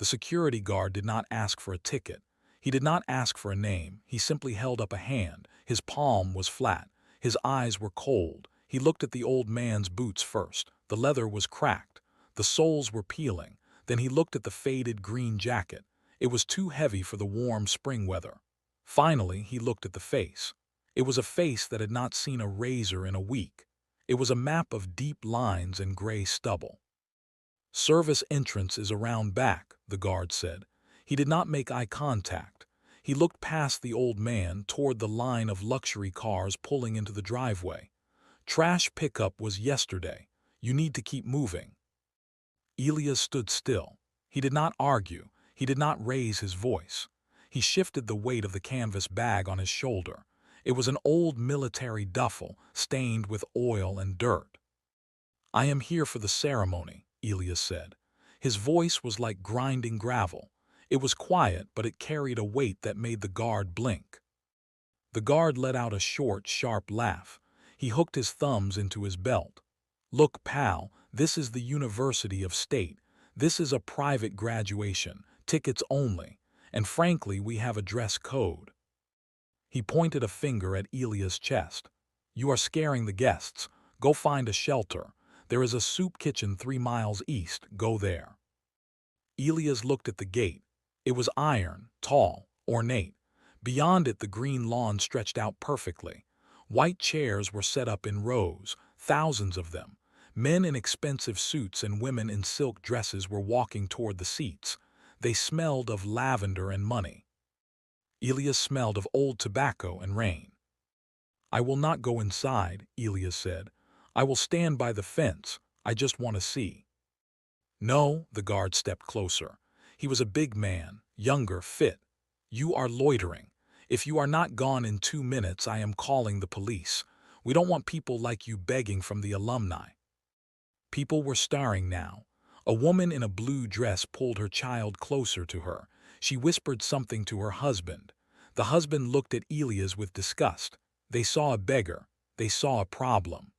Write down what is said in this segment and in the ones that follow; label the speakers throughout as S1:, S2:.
S1: The security guard did not ask for a ticket. He did not ask for a name. He simply held up a hand. His palm was flat. His eyes were cold. He looked at the old man's boots first. The leather was cracked. The soles were peeling. Then he looked at the faded green jacket. It was too heavy for the warm spring weather. Finally, he looked at the face. It was a face that had not seen a razor in a week. It was a map of deep lines and gray stubble. "Service entrance is around back," the guard said. He did not make eye contact. He looked past the old man toward the line of luxury cars pulling into the driveway. "Trash pickup was yesterday. You need to keep moving." Elias stood still. He did not argue. He did not raise his voice. He shifted the weight of the canvas bag on his shoulder. It was an old military duffel, stained with oil and dirt. "I am here for the ceremony," Elias said. His voice was like grinding gravel. It was quiet, but it carried a weight that made the guard blink. The guard let out a short, sharp laugh. He hooked his thumbs into his belt. "Look, pal, this is the University of State. This is a private graduation, tickets only, and frankly, we have a dress code." He pointed a finger at Elias' chest. "You are scaring the guests. Go find a shelter. There is a soup kitchen 3 miles east. Go there." Elias looked at the gate. It was iron, tall, ornate. Beyond it, the green lawn stretched out perfectly. White chairs were set up in rows, thousands of them. Men in expensive suits and women in silk dresses were walking toward the seats. They smelled of lavender and money. Elias smelled of old tobacco and rain. "I will not go inside," Elias said. "I will stand by the fence. I just want to see." "No," the guard stepped closer. He was a big man, younger, fit. "You are loitering. If you are not gone in 2 minutes, I am calling the police. We don't want people like you begging from the alumni." People were staring now. A woman in a blue dress pulled her child closer to her. She whispered something to her husband. The husband looked at Elias with disgust. They saw a beggar. They saw a problem.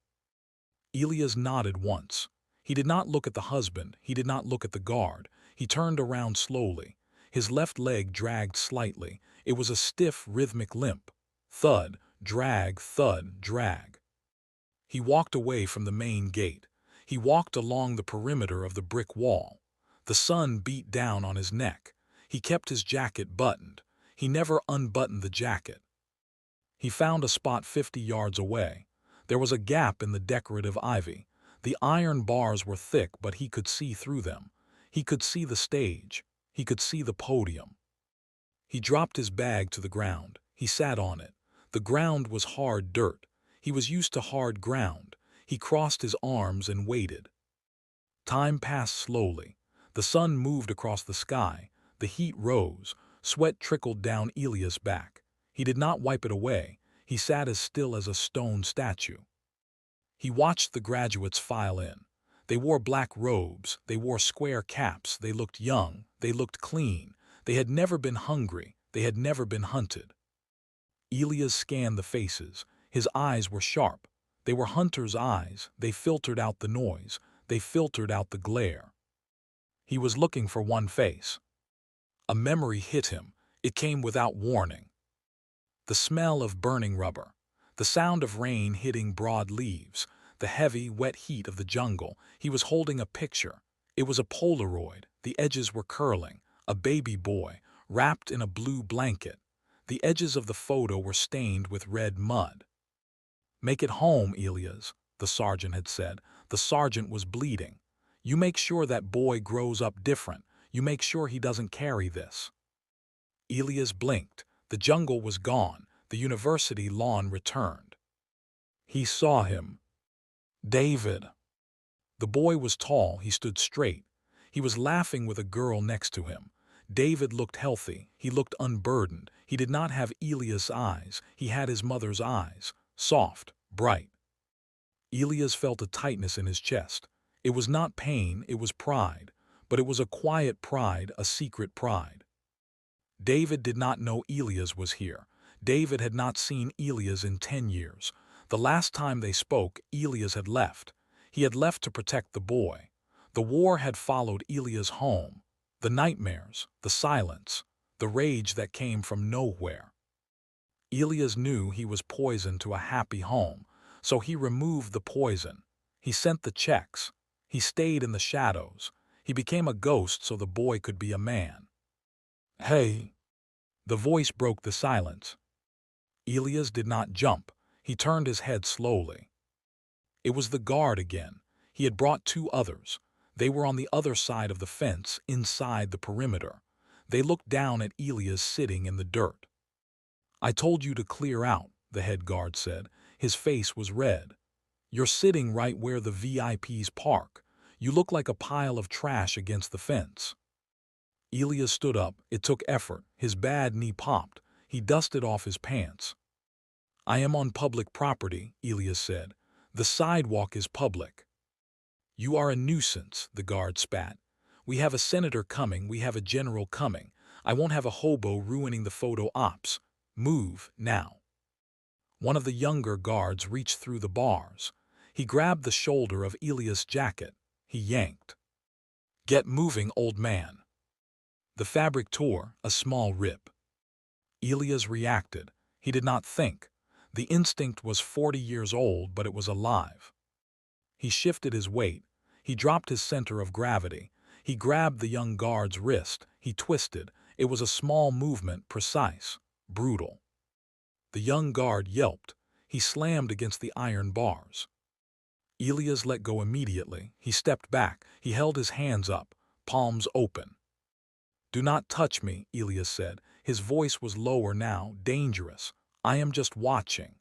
S1: Elias nodded once. He did not look at the husband. He did not look at the guard. He turned around slowly. His left leg dragged slightly. It was a stiff, rhythmic limp. Thud, drag, thud, drag. He walked away from the main gate. He walked along the perimeter of the brick wall. The sun beat down on his neck. He kept his jacket buttoned. He never unbuttoned the jacket. He found a spot 50 yards away. There was a gap in the decorative ivy. The iron bars were thick, but he could see through them. He could see the stage. He could see the podium. He dropped his bag to the ground. He sat on it. The ground was hard dirt. He was used to hard ground. He crossed his arms and waited. Time passed slowly. The sun moved across the sky. The heat rose. Sweat trickled down Elias' back. He did not wipe it away. He sat as still as a stone statue. He watched the graduates file in. They wore black robes. They wore square caps. They looked young. They looked clean. They had never been hungry. They had never been hunted. Elias scanned the faces. His eyes were sharp. They were hunter's eyes. They filtered out the noise. They filtered out the glare. He was looking for one face. A memory hit him. It came without warning. The smell of burning rubber. The sound of rain hitting broad leaves. The heavy, wet heat of the jungle. He was holding a picture. It was a Polaroid. The edges were curling. A baby boy, wrapped in a blue blanket. The edges of the photo were stained with red mud. "Make it home, Elias," the sergeant had said. The sergeant was bleeding. "You make sure that boy grows up different. You make sure he doesn't carry this." Elias blinked. The jungle was gone. The university lawn returned. He saw him. David. The boy was tall. He stood straight. He was laughing with a girl next to him. David looked healthy. He looked unburdened. He did not have Elias' eyes. He had his mother's eyes. Soft, bright. Elias felt a tightness in his chest. It was not pain, it was pride. But it was a quiet pride, a secret pride. David did not know Elias was here. David had not seen Elias in 10 years. The last time they spoke, Elias had left. He had left to protect the boy. The war had followed Elias home. The nightmares, the silence, the rage that came from nowhere. Elias knew he was poisoned to a happy home, so he removed the poison. He sent the checks. He stayed in the shadows. He became a ghost so the boy could be a man. Hey! The voice broke the silence. Elias did not jump. He turned his head slowly. It was the guard again. He had brought two others. They were on the other side of the fence, inside the perimeter. They looked down at Elias sitting in the dirt. "I told you to clear out," the head guard said. His face was red. "You're sitting right where the VIPs park. You look like a pile of trash against the fence." Elias stood up. It took effort. His bad knee popped. He dusted off his pants. "I am on public property," Elias said. "The sidewalk is public." "You are a nuisance," the guard spat. "We have a senator coming. We have a general coming. I won't have a hobo ruining the photo ops. Move, now." One of the younger guards reached through the bars. He grabbed the shoulder of Elias' jacket. He yanked. "Get moving, old man." The fabric tore, a small rip. Elias reacted. He did not think. The instinct was 40 years old, but it was alive. He shifted his weight. He dropped his center of gravity. He grabbed the young guard's wrist. He twisted. It was a small movement, precise, brutal. The young guard yelped. He slammed against the iron bars. Elias let go immediately. He stepped back. He held his hands up, palms open. "Do not touch me," Elias said. His voice was lower now, dangerous. "I am just watching."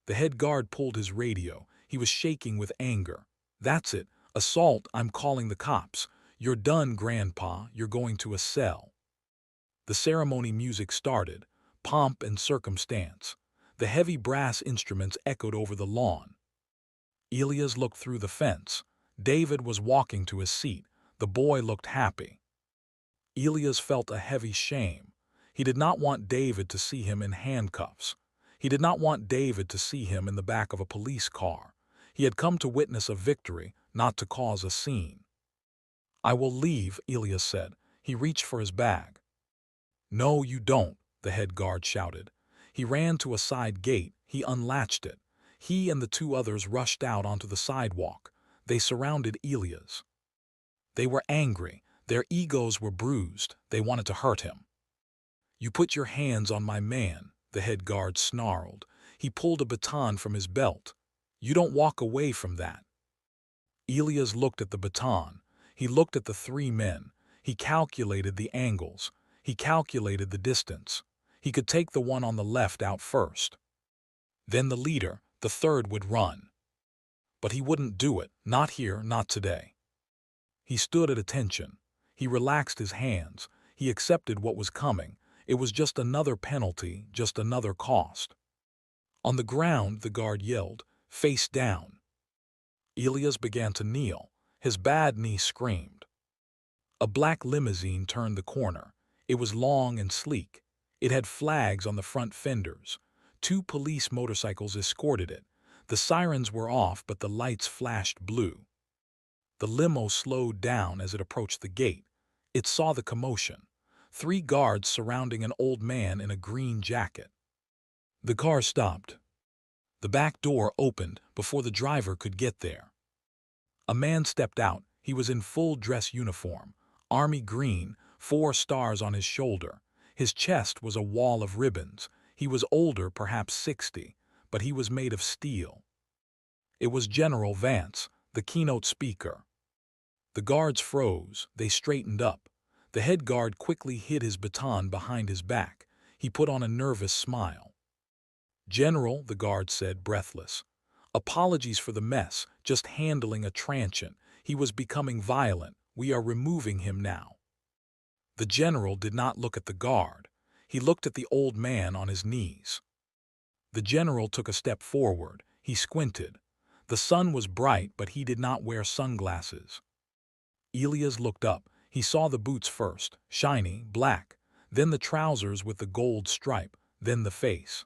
S1: The head guard pulled his radio. He was shaking with anger. "That's it. Assault. I'm calling the cops. You're done, Grandpa. You're going to a cell." The ceremony music started. Pomp and circumstance. The heavy brass instruments echoed over the lawn. Elias looked through the fence. David was walking to his seat. The boy looked happy. Elias felt a heavy shame. He did not want David to see him in handcuffs. He did not want David to see him in the back of a police car. He had come to witness a victory, not to cause a scene. "I will leave," Elias said. He reached for his bag. "No, you don't," the head guard shouted. He ran to a side gate. He unlatched it. He and the two others rushed out onto the sidewalk. They surrounded Elias. They were angry. Their egos were bruised. They wanted to hurt him. "You put your hands on my man," the head guard snarled. He pulled a baton from his belt. "You don't walk away from that." Elias looked at the baton. He looked at the three men. He calculated the angles. He calculated the distance. He could take the one on the left out first. Then the leader, the third, would run. But he wouldn't do it. Not here, not today. He stood at attention. He relaxed his hands. He accepted what was coming. It was just another penalty, just another cost. On the ground, the guard yelled, "Face down." Elias began to kneel. His bad knee screamed. A black limousine turned the corner. It was long and sleek. It had flags on the front fenders. Two police motorcycles escorted it. The sirens were off, but the lights flashed blue. The limo slowed down as it approached the gate. It saw the commotion. 3 guards surrounding an old man in a green jacket. The car stopped. The back door opened before the driver could get there. A man stepped out. He was in full dress uniform, army green, 4 stars on his shoulder. His chest was a wall of ribbons. He was older, perhaps 60, but he was made of steel. It was General Vance, the keynote speaker. The guards froze. They straightened up. The head guard quickly hid his baton behind his back. He put on a nervous smile. "General," the guard said, breathless. "Apologies for the mess, just handling a transient. He was becoming violent. We are removing him now." The general did not look at the guard. He looked at the old man on his knees. The general took a step forward. He squinted. The sun was bright, but he did not wear sunglasses. Elias looked up. He saw the boots first, shiny, black, then the trousers with the gold stripe, then the face.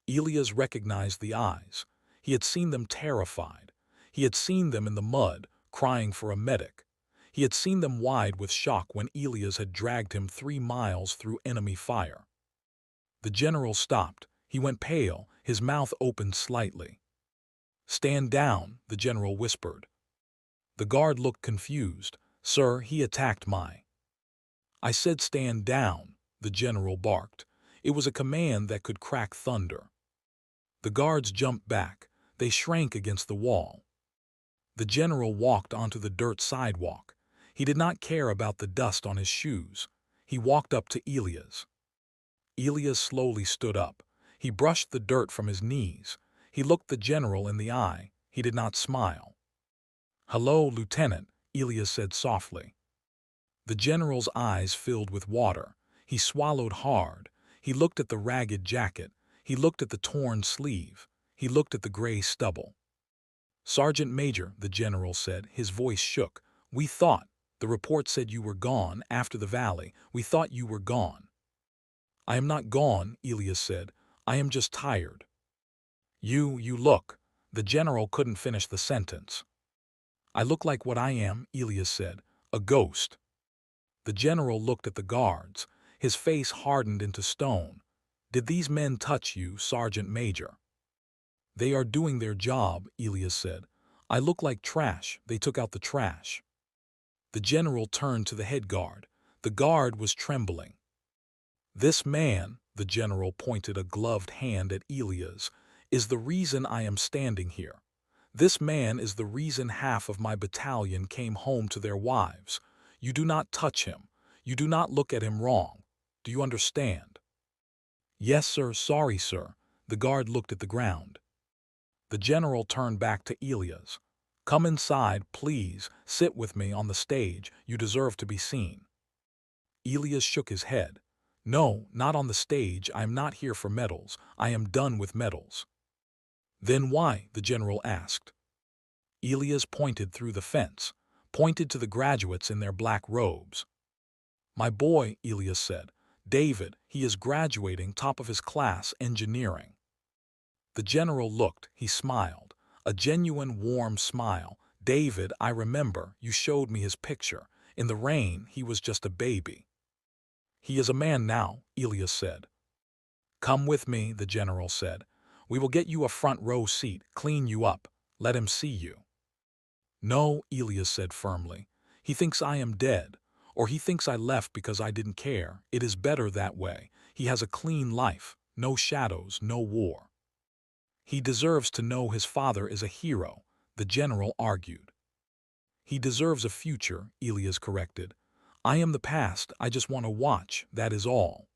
S1: Elias recognized the eyes. He had seen them terrified. He had seen them in the mud, crying for a medic. He had seen them wide with shock when Elias had dragged him 3 miles through enemy fire. The general stopped. He went pale, his mouth opened slightly. "Stand down," the general whispered. The guard looked confused. "Sir, he attacked my—" "I said stand down," the general barked. It was a command that could crack thunder. The guards jumped back. They shrank against the wall. The general walked onto the dirt sidewalk. He did not care about the dust on his shoes. He walked up to Elias. Elias slowly stood up. He brushed the dirt from his knees. He looked the general in the eye. He did not smile. "Hello, Lieutenant," Elias said softly. The general's eyes filled with water. He swallowed hard. He looked at the ragged jacket. He looked at the torn sleeve. He looked at the gray stubble. "Sergeant Major," the general said, his voice shook. "We thought, the report said you were gone after the valley. We thought you were gone." "I am not gone," Elias said. "I am just tired." You look." The general couldn't finish the sentence. "I look like what I am," Elias said. "A ghost." The general looked at the guards. His face hardened into stone. "Did these men touch you, Sergeant Major?" "They are doing their job," Elias said. "I look like trash. They took out the trash." The general turned to the head guard. The guard was trembling. "This man," the general pointed a gloved hand at Elias, "is the reason I am standing here. This man is the reason half of my battalion came home to their wives. You do not touch him. You do not look at him wrong. Do you understand?" "Yes, sir. Sorry, sir." The guard looked at the ground. The general turned back to Elias. "Come inside, please. Sit with me on the stage. You deserve to be seen." Elias shook his head. "No, not on the stage. I am not here for medals. I am done with medals." "Then why?" the general asked. Elias pointed through the fence, pointed to the graduates in their black robes. "My boy," Elias said. "David, he is graduating top of his class, engineering." The general looked. He smiled. A genuine warm smile. "David, I remember. You showed me his picture. In the rain, he was just a baby." "He is a man now," Elias said. "Come with me," the general said. "We will get you a front row seat, clean you up. Let him see you." "No," Elias said firmly. "He thinks I am dead, or he thinks I left because I didn't care. It is better that way. He has a clean life, no shadows, no war." "He deserves to know his father is a hero," the general argued. "He deserves a future," Elias corrected. "I am the past. I just want to watch, that is all."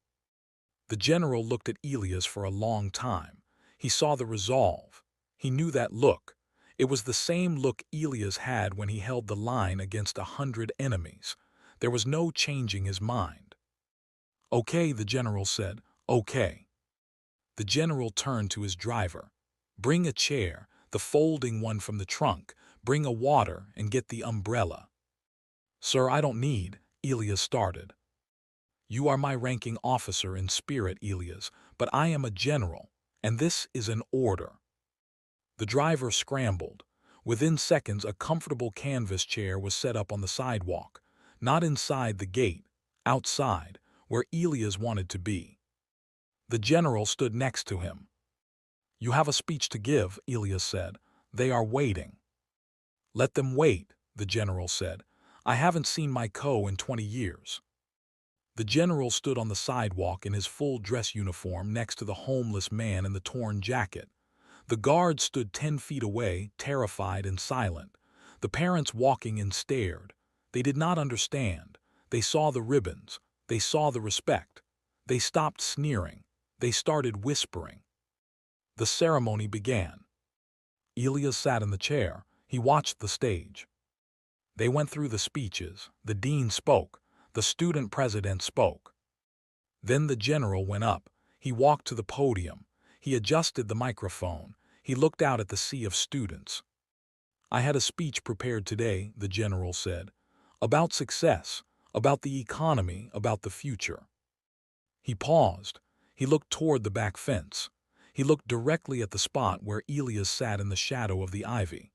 S1: The general looked at Elias for a long time. He saw the resolve. He knew that look. It was the same look Elias had when he held the line against 100 enemies. There was no changing his mind. "Okay," the general said. "Okay." The general turned to his driver. "Bring a chair, the folding one from the trunk. Bring a water and get the umbrella." "Sir, I don't need," Elias started. "You are my ranking officer in spirit, Elias, but I am a general, and this is an order." The driver scrambled. Within seconds, a comfortable canvas chair was set up on the sidewalk, not inside the gate, outside, where Elias wanted to be. The general stood next to him. "You have a speech to give," Elias said. "They are waiting." "Let them wait," the general said. "I haven't seen my in 20 years." The general stood on the sidewalk in his full dress uniform next to the homeless man in the torn jacket. The guards stood 10 feet away, terrified and silent. The parents walking in stared. They did not understand. They saw the ribbons. They saw the respect. They stopped sneering. They started whispering. The ceremony began. Elias sat in the chair. He watched the stage. They went through the speeches. The dean spoke. The student president spoke. Then the general went up. He walked to the podium. He adjusted the microphone. He looked out at the sea of students. "I had a speech prepared today," the general said, "about success, about the economy, about the future." He paused. He looked toward the back fence. He looked directly at the spot where Elias sat in the shadow of the ivy.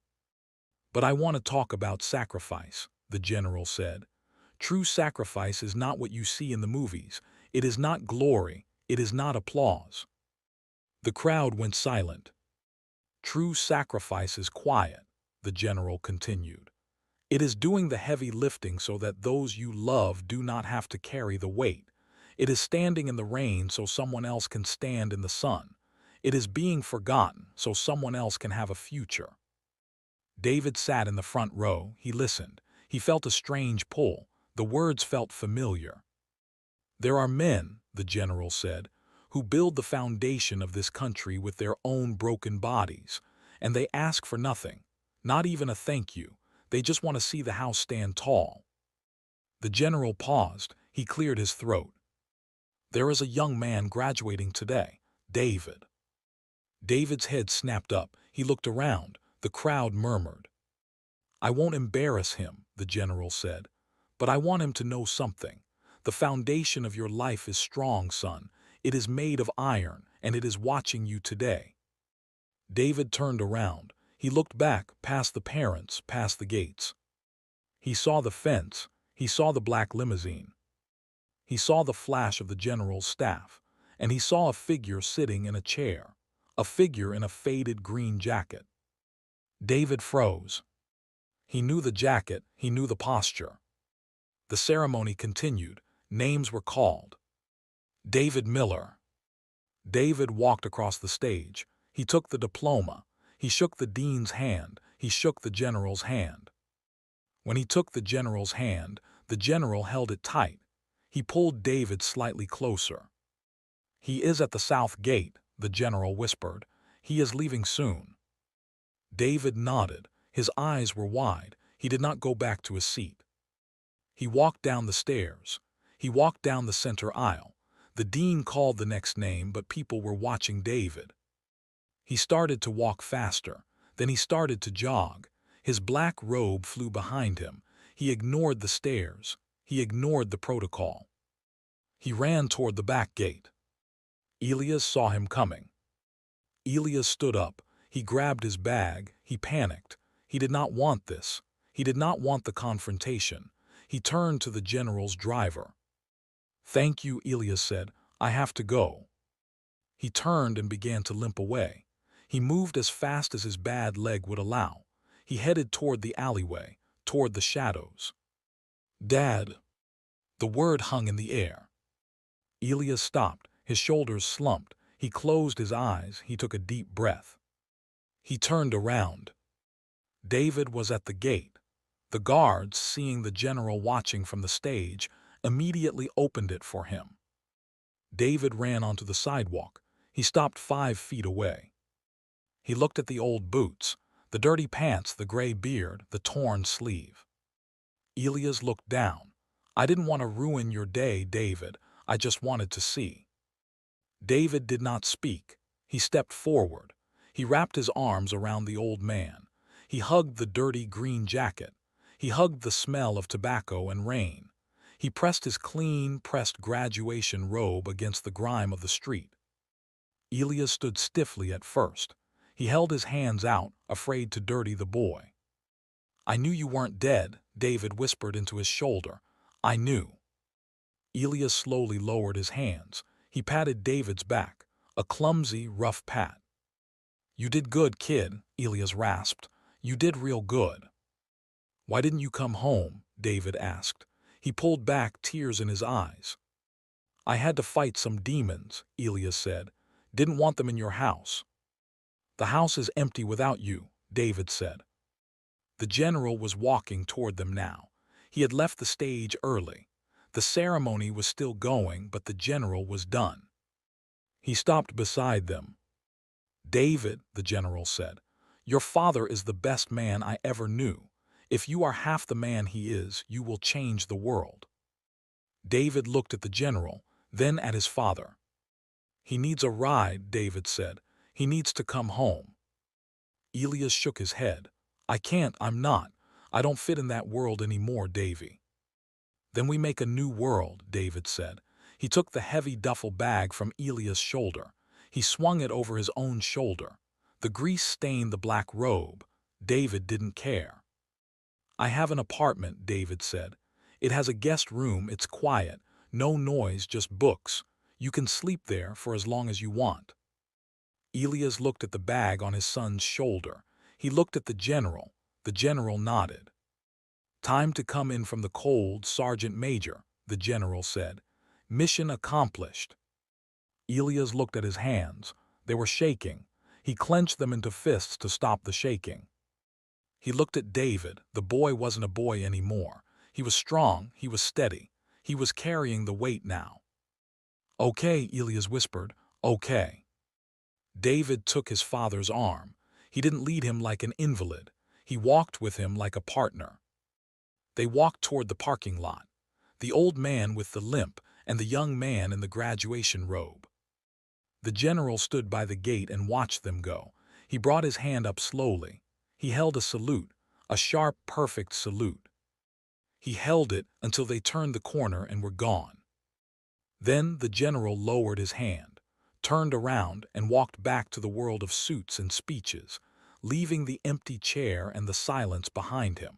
S1: "But I want to talk about sacrifice. the general said. True sacrifice is not what you see in the movies. It is not glory. It is not applause. The crowd went silent. True sacrifice is quiet, the general continued. It is doing the heavy lifting so that those you love do not have to carry the weight. It is standing in the rain so someone else can stand in the sun. It is being forgotten so someone else can have a future. David sat in the front row. He listened. He felt a strange pull. The words felt familiar. There are men, the general said, who build the foundation of this country with their own broken bodies, and they ask for nothing, not even a thank you. They just want to see the house stand tall. The general paused. He cleared his throat. There is a young man graduating today, David. David's head snapped up. He looked around. The crowd murmured. I won't embarrass him, the general said, but I want him to know something. The foundation of your life is strong, son. It is made of iron, and it is watching you today. David turned around. He looked back, past the parents, past the gates. He saw the fence. He saw the black limousine. He saw the flash of the general's staff, and he saw a figure sitting in a chair, a figure in a faded green jacket. David froze. He knew the jacket, he knew the posture. The ceremony continued. Names were called. David Miller. David walked across the stage. He took the diploma. He shook the dean's hand. He shook the general's hand. When he took the general's hand, the general held it tight. He pulled David slightly closer. He is at the south gate, the general whispered. He is leaving soon. David nodded. His eyes were wide. He did not go back to his seat. He walked down the stairs. He walked down the center aisle. The dean called the next name, but people were watching David. He started to walk faster. Then he started to jog. His black robe flew behind him. He ignored the stairs. He ignored the protocol. He ran toward the back gate. Elias saw him coming. Elias stood up. He grabbed his bag. He panicked. He did not want this. He did not want the confrontation. He turned to the general's driver. Thank you, Elias said. I have to go. He turned and began to limp away. He moved as fast as his bad leg would allow. He headed toward the alleyway, toward the shadows. Dad. The word hung in the air. Elias stopped. His shoulders slumped. He closed his eyes. He took a deep breath. He turned around. David was at the gate. The guards, seeing the general watching from the stage, immediately opened it for him. David ran onto the sidewalk. He stopped 5 feet away. He looked at the old boots, the dirty pants, the gray beard, the torn sleeve. Elias looked down. I didn't want to ruin your day, David. I just wanted to see. David did not speak. He stepped forward. He wrapped his arms around the old man. He hugged the dirty green jacket. He hugged the smell of tobacco and rain. He pressed his clean, pressed graduation robe against the grime of the street. Elias stood stiffly at first. He held his hands out, afraid to dirty the boy. I knew you weren't dead, David whispered into his shoulder. I knew. Elias slowly lowered his hands. He patted David's back, a clumsy, rough pat. You did good, kid, Elias rasped. You did real good. Why didn't you come home? David asked. He pulled back, tears in his eyes. I had to fight some demons, Elias said. Didn't want them in your house. The house is empty without you, David said. The general was walking toward them now. He had left the stage early. The ceremony was still going, but the general was done. He stopped beside them. David, the general said, your father is the best man I ever knew. If you are half the man he is, you will change the world. David looked at the general, then at his father. He needs a ride, David said. He needs to come home. Elias shook his head. I can't, I'm not. I don't fit in that world anymore, Davy. Then we make a new world, David said. He took the heavy duffel bag from Elias' shoulder. He swung it over his own shoulder. The grease stained the black robe. David didn't care. I have an apartment, David said. It has a guest room, it's quiet, no noise, just books. You can sleep there for as long as you want. Elias looked at the bag on his son's shoulder. He looked at the general. The general nodded. Time to come in from the cold, Sergeant Major, the general said. Mission accomplished. Elias looked at his hands. They were shaking. He clenched them into fists to stop the shaking. He looked at David. The boy wasn't a boy anymore. He was strong, he was steady. He was carrying the weight now. Okay, Elias whispered. Okay. David took his father's arm. He didn't lead him like an invalid. He walked with him like a partner. They walked toward the parking lot. The old man with the limp and the young man in the graduation robe. The general stood by the gate and watched them go. He brought his hand up slowly. He held a salute, a sharp, perfect salute. He held it until they turned the corner and were gone. Then the general lowered his hand, turned around and walked back to the world of suits and speeches, leaving the empty chair and the silence behind him.